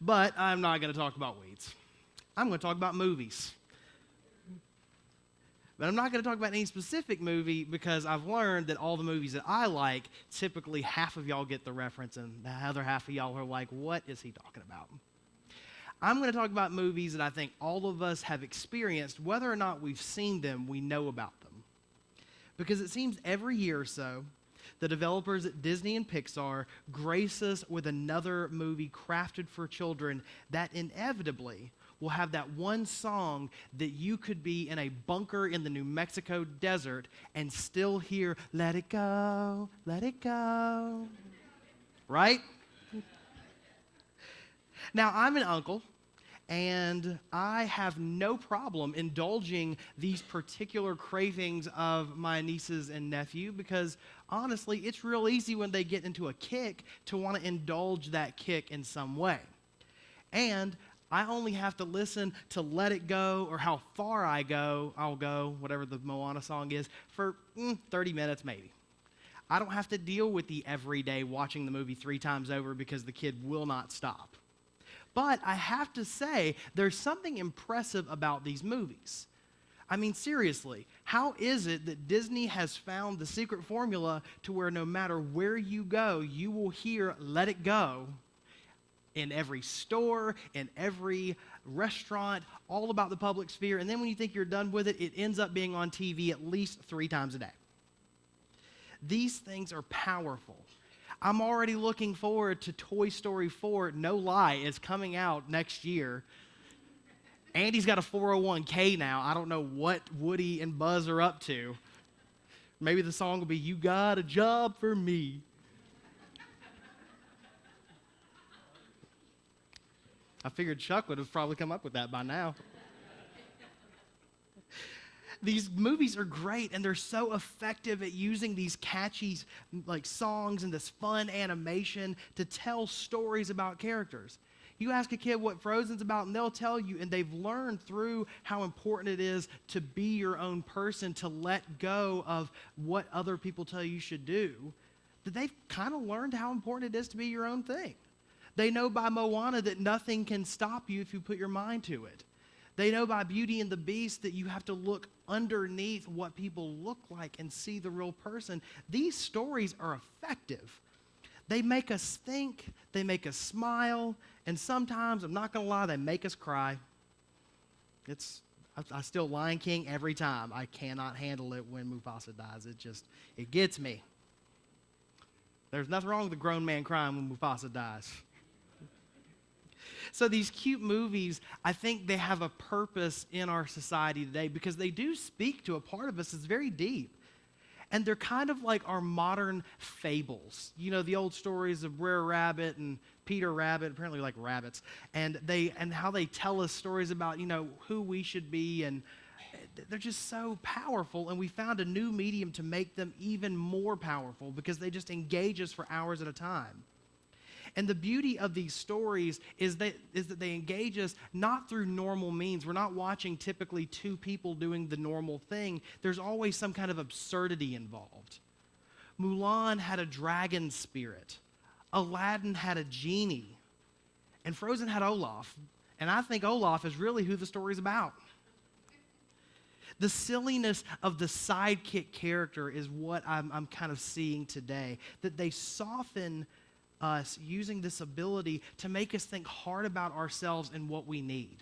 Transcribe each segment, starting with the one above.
But I'm not going to talk about weeds. I'm going to talk about movies. But I'm not going to talk about any specific movie because I've learned that all the movies that I like, typically half of y'all get the reference and the other half of y'all are like, what is he talking about? I'm going to talk about movies that I think all of us have experienced. Whether or not we've seen them, we know about them. Because it seems every year or so, the developers at Disney and Pixar grace us with another movie crafted for children that inevitably will have that one song that you could be in a bunker in the New Mexico desert and still hear, let it go, let it go. Right? Now, I'm an uncle, and I have no problem indulging these particular cravings of my nieces and nephew because, honestly, it's real easy when they get into a kick to want to indulge that kick in some way. And I only have to listen to Let It Go or How Far I'll Go, whatever the Moana song is, for 30 minutes maybe. I don't have to deal with the everyday watching the movie 3 times over because the kid will not stop. But I have to say, there's something impressive about these movies. I mean, seriously, how is it that Disney has found the secret formula to where no matter where you go, you will hear Let It Go in every store, in every restaurant, all about the public sphere. And then when you think you're done with it, it ends up being on TV at least 3 times a day. These things are powerful. I'm already looking forward to Toy Story 4. No lie, it's coming out next year. Andy's got a 401k now. I don't know what Woody and Buzz are up to. Maybe the song will be, "You Got a Job for Me." I figured Chuck would have probably come up with that by now. These movies are great, and they're so effective at using these catchy like songs and this fun animation to tell stories about characters. You ask a kid what Frozen's about, and they'll tell you, and they've learned through how important it is to be your own person, to let go of what other people tell you should do, that they've kind of learned how important it is to be your own thing. They know by Moana that nothing can stop you if you put your mind to it. They know by Beauty and the Beast that you have to look underneath what people look like and see the real person. These stories are effective. They make us think, they make us smile, and sometimes, I'm not going to lie, they make us cry. I still Lion King every time. I cannot handle it when Mufasa dies. It gets me. There's nothing wrong with a grown man crying when Mufasa dies. So these cute movies, I think they have a purpose in our society today because they do speak to a part of us that's very deep. And they're kind of like our modern fables. You know, the old stories of Brer Rabbit and Peter Rabbit, apparently like rabbits, and how they tell us stories about, who we should be, and they're just so powerful, and we found a new medium to make them even more powerful because they just engage us for hours at a time. And the beauty of these stories is that they engage us not through normal means. We're not watching typically 2 people doing the normal thing. There's always some kind of absurdity involved. Mulan had a dragon spirit. Aladdin had a genie. And Frozen had Olaf. And I think Olaf is really who the story's about. The silliness of the sidekick character is what I'm kind of seeing today. That they soften us using this ability to make us think hard about ourselves and what we need,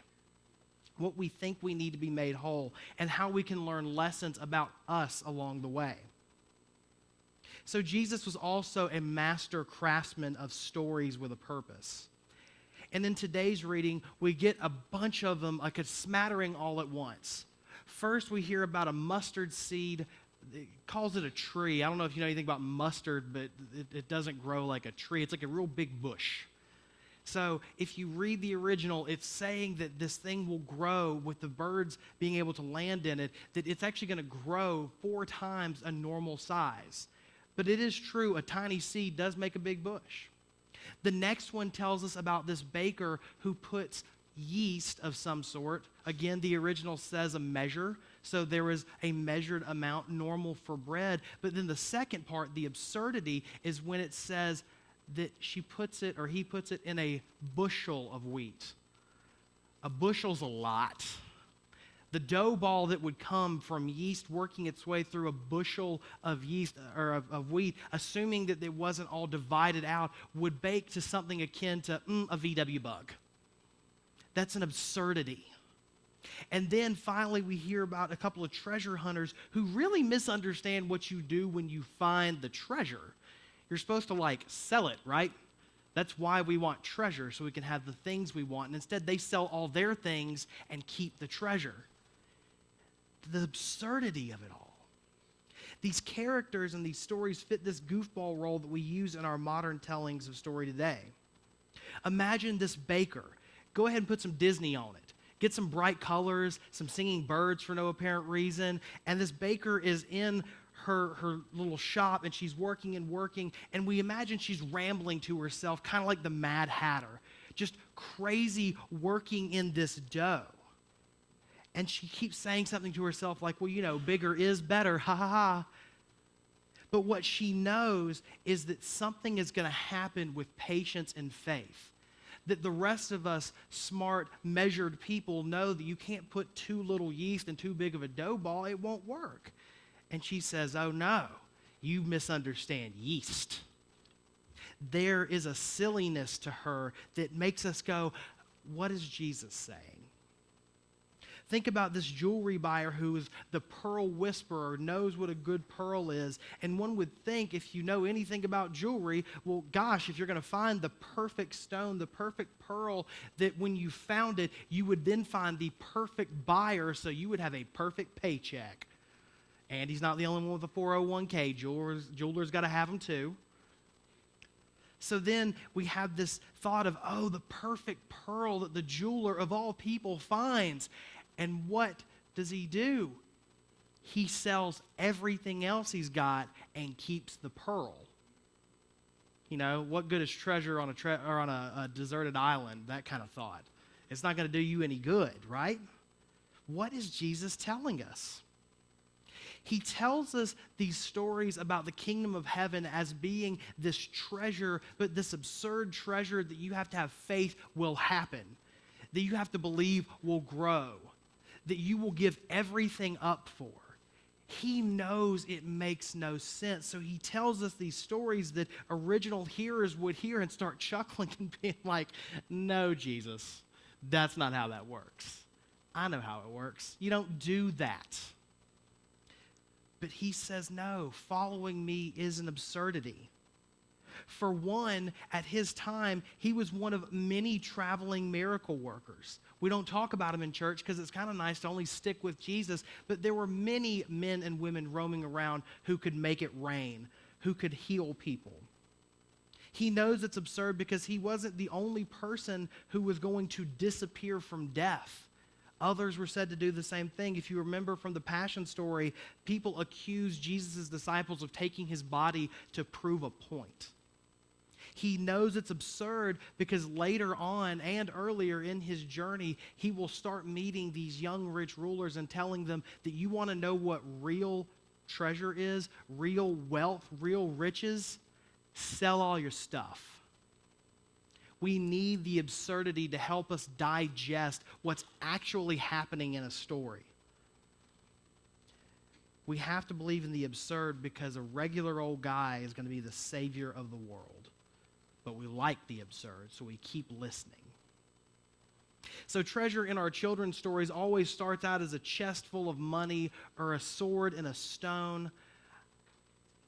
what we think we need to be made whole, and how we can learn lessons about us along the way. So Jesus was also a master craftsman of stories with a purpose. And in today's reading, we get a bunch of them, like a smattering all at once. First, we hear about a mustard seed. It calls it a tree. I don't know if you know anything about mustard, but it doesn't grow like a tree. It's like a real big bush. So if you read the original, it's saying that this thing will grow with the birds being able to land in it, that it's actually going to grow 4 times a normal size. But it is true, a tiny seed does make a big bush. The next one tells us about this baker who puts yeast of some sort. Again, the original says a measure. So there is a measured amount normal for bread. But then the second part, the absurdity, is when it says that she puts it, or he puts it, in a bushel of wheat. A bushel's a lot. The dough ball that would come from yeast working its way through a bushel of yeast or of wheat, assuming that it wasn't all divided out, would bake to something akin to a VW bug. That's an absurdity. And then finally we hear about a couple of treasure hunters who really misunderstand what you do when you find the treasure. You're supposed to sell it, right? That's why we want treasure, so we can have the things we want. And instead they sell all their things and keep the treasure. The absurdity of it all. These characters and these stories fit this goofball role that we use in our modern tellings of story today. Imagine this baker. Go ahead and put some Disney on it. Get some bright colors, some singing birds for no apparent reason, and this baker is in her little shop, and she's working, and we imagine she's rambling to herself, kind of like the Mad Hatter, just crazy working in this dough. And she keeps saying something to herself like, well, bigger is better, ha ha ha. But what she knows is that something is going to happen with patience and faith. That the rest of us smart, measured people know that you can't put too little yeast in too big of a dough ball, it won't work. And she says, oh no, you misunderstand yeast. There is a silliness to her that makes us go, what is Jesus saying? Think about this jewelry buyer who is the pearl whisperer, knows what a good pearl is. And one would think, if you know anything about jewelry, well, gosh, if you're going to find the perfect stone, the perfect pearl, that when you found it, you would then find the perfect buyer, so you would have a perfect paycheck. And he's not the only one with a 401k. Jewelers got to have them too. So then we have this thought of, the perfect pearl that the jeweler of all people finds. And what does he do? He sells everything else he's got and keeps the pearl. What good is treasure on a deserted island? That kind of thought. It's not going to do you any good, right? What is Jesus telling us? He tells us these stories about the kingdom of heaven as being this treasure, but this absurd treasure that you have to have faith will happen, that you have to believe will grow, that you will give everything up for. He knows it makes no sense. So he tells us these stories that original hearers would hear and start chuckling and being like, no, Jesus, that's not how that works. I know how it works. You don't do that. But he says, no, following me is an absurdity. For one, at his time, he was one of many traveling miracle workers. We don't talk about him in church because it's kind of nice to only stick with Jesus, but there were many men and women roaming around who could make it rain, who could heal people. He knows it's absurd because he wasn't the only person who was going to disappear from death. Others were said to do the same thing. If you remember from the Passion story, people accused Jesus' disciples of taking his body to prove a point. He knows it's absurd because later on and earlier in his journey, he will start meeting these young rich rulers and telling them that you want to know what real treasure is, real wealth, real riches? Sell all your stuff. We need the absurdity to help us digest what's actually happening in a story. We have to believe in the absurd because a regular old guy is going to be the savior of the world. But we like the absurd, so we keep listening. So treasure in our children's stories always starts out as a chest full of money or a sword and a stone.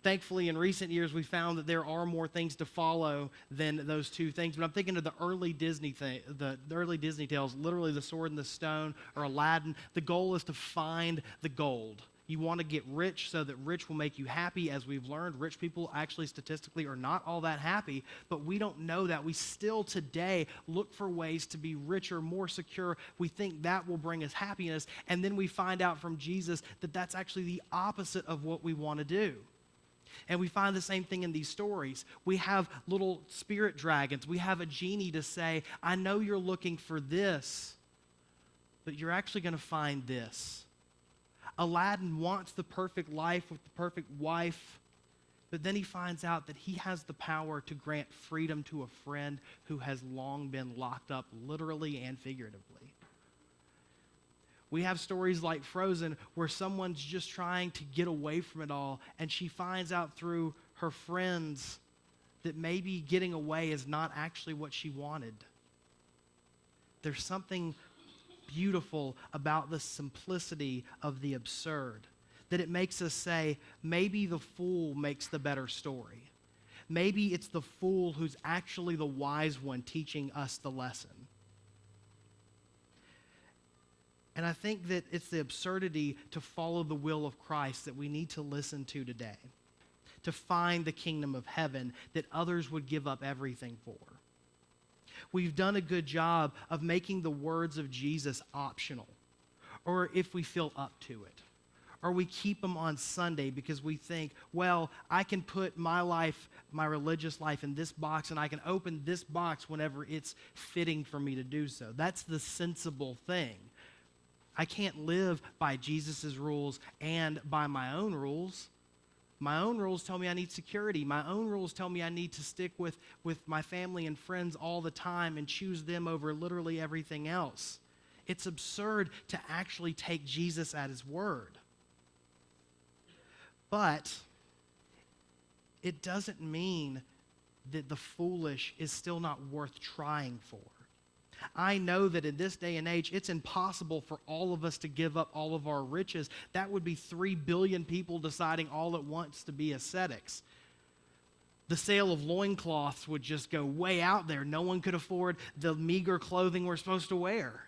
Thankfully, in recent years, we found that there are more things to follow than those two things. But I'm thinking of the early Disney tales, literally the sword and the stone, or Aladdin. The goal is to find the gold. You want to get rich so that rich will make you happy. As we've learned, rich people actually statistically are not all that happy, but we don't know that. We still today look for ways to be richer, more secure. We think that will bring us happiness, and then we find out from Jesus that that's actually the opposite of what we want to do. And we find the same thing in these stories. We have little spirit dragons. We have a genie to say, I know you're looking for this, but you're actually going to find this. Aladdin wants the perfect life with the perfect wife. But then he finds out that he has the power to grant freedom to a friend who has long been locked up, literally and figuratively. We have stories like Frozen where someone's just trying to get away from it all, and she finds out through her friends that maybe getting away is not actually what she wanted. There's something beautiful about the simplicity of the absurd, that it makes us say, maybe the fool makes the better story. Maybe it's the fool who's actually the wise one teaching us the lesson. And I think that it's the absurdity to follow the will of Christ that we need to listen to today, to find the kingdom of heaven that others would give up everything for. We've done a good job of making the words of Jesus optional, or if we feel up to it. Or we keep them on Sunday because we think, well, I can put my life, my religious life in this box, and I can open this box whenever it's fitting for me to do so. That's the sensible thing. I can't live by Jesus' rules and by my own rules. My own rules tell me I need security. My own rules tell me I need to stick with my family and friends all the time and choose them over literally everything else. It's absurd to actually take Jesus at his word. But it doesn't mean that the foolish is still not worth trying for. I know that in this day and age, it's impossible for all of us to give up all of our riches. That would be 3 billion people deciding all at once to be ascetics. The sale of loincloths would just go way out there. No one could afford the meager clothing we're supposed to wear.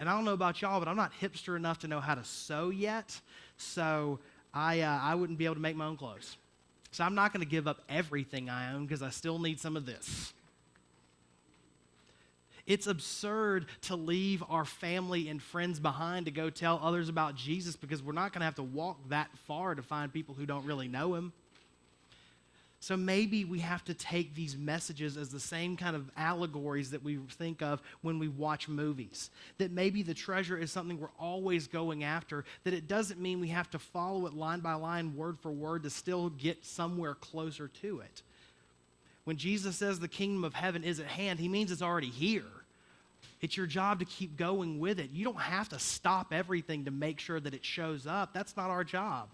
And I don't know about y'all, but I'm not hipster enough to know how to sew yet. So I wouldn't be able to make my own clothes. So I'm not going to give up everything I own because I still need some of this. It's absurd to leave our family and friends behind to go tell others about Jesus because we're not going to have to walk that far to find people who don't really know him. So maybe we have to take these messages as the same kind of allegories that we think of when we watch movies. That maybe the treasure is something we're always going after, that it doesn't mean we have to follow it line by line, word for word, to still get somewhere closer to it. When Jesus says the kingdom of heaven is at hand, he means it's already here. It's your job to keep going with it. You don't have to stop everything to make sure that it shows up. That's not our job.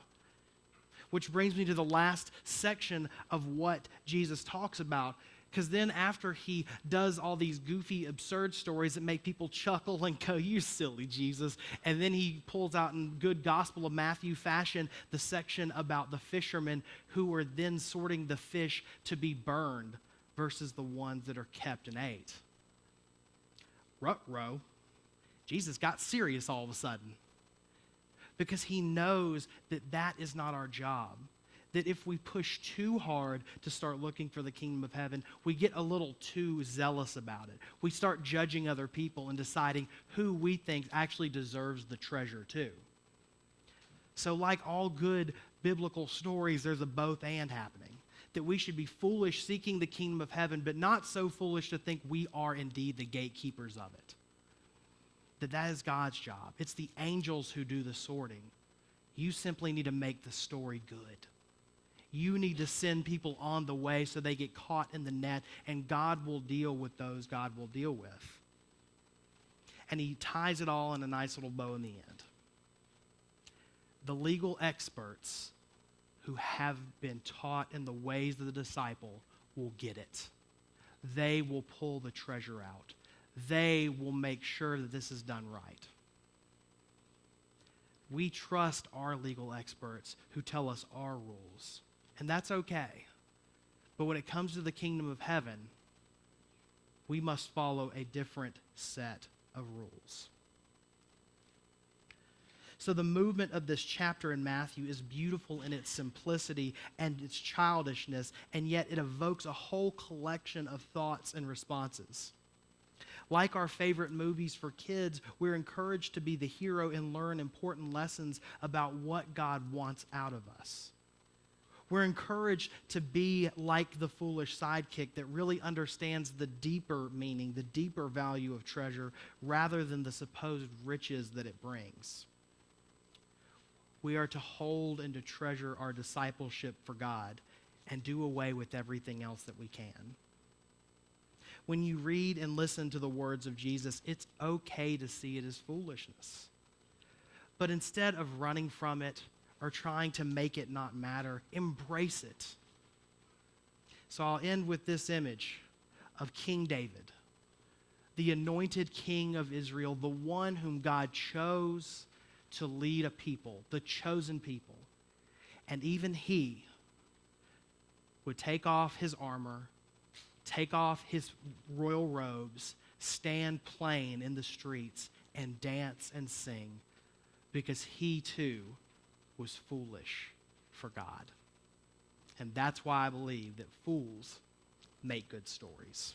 Which brings me to the last section of what Jesus talks about. Because then after he does all these goofy, absurd stories that make people chuckle and go, you silly Jesus. And then he pulls out in good Gospel of Matthew fashion the section about the fishermen who were then sorting the fish to be burned versus the ones that are kept and ate. Ruh-roh. Jesus got serious all of a sudden. Because he knows that that is not our job. That if we push too hard to start looking for the kingdom of heaven, we get a little too zealous about it. We start judging other people and deciding who we think actually deserves the treasure too. So like all good biblical stories, there's a both and happening. That we should be foolish seeking the kingdom of heaven, but not so foolish to think we are indeed the gatekeepers of it. That is God's job. It's the angels who do the sorting. You simply need to make the story good. You need to send people on the way so they get caught in the net, and God will deal with those God will deal with. And he ties it all in a nice little bow in the end. The legal experts who have been taught in the ways of the disciple will get it. They will pull the treasure out. They will make sure that this is done right. We trust our legal experts who tell us our rules, and that's okay. But when it comes to the kingdom of heaven, we must follow a different set of rules. So the movement of this chapter in Matthew is beautiful in its simplicity and its childishness, and yet it evokes a whole collection of thoughts and responses. Like our favorite movies for kids, we're encouraged to be the hero and learn important lessons about what God wants out of us. We're encouraged to be like the foolish sidekick that really understands the deeper meaning, the deeper value of treasure, rather than the supposed riches that it brings. We are to hold and to treasure our discipleship for God and do away with everything else that we can. When you read and listen to the words of Jesus, it's okay to see it as foolishness. But instead of running from it or trying to make it not matter, embrace it. So I'll end with this image of King David, the anointed king of Israel, the one whom God chose to lead a people, the chosen people. And even he would take off his armor, take off his royal robes, stand plain in the streets, and dance and sing, because he too was foolish for God. And that's why I believe that fools make good stories.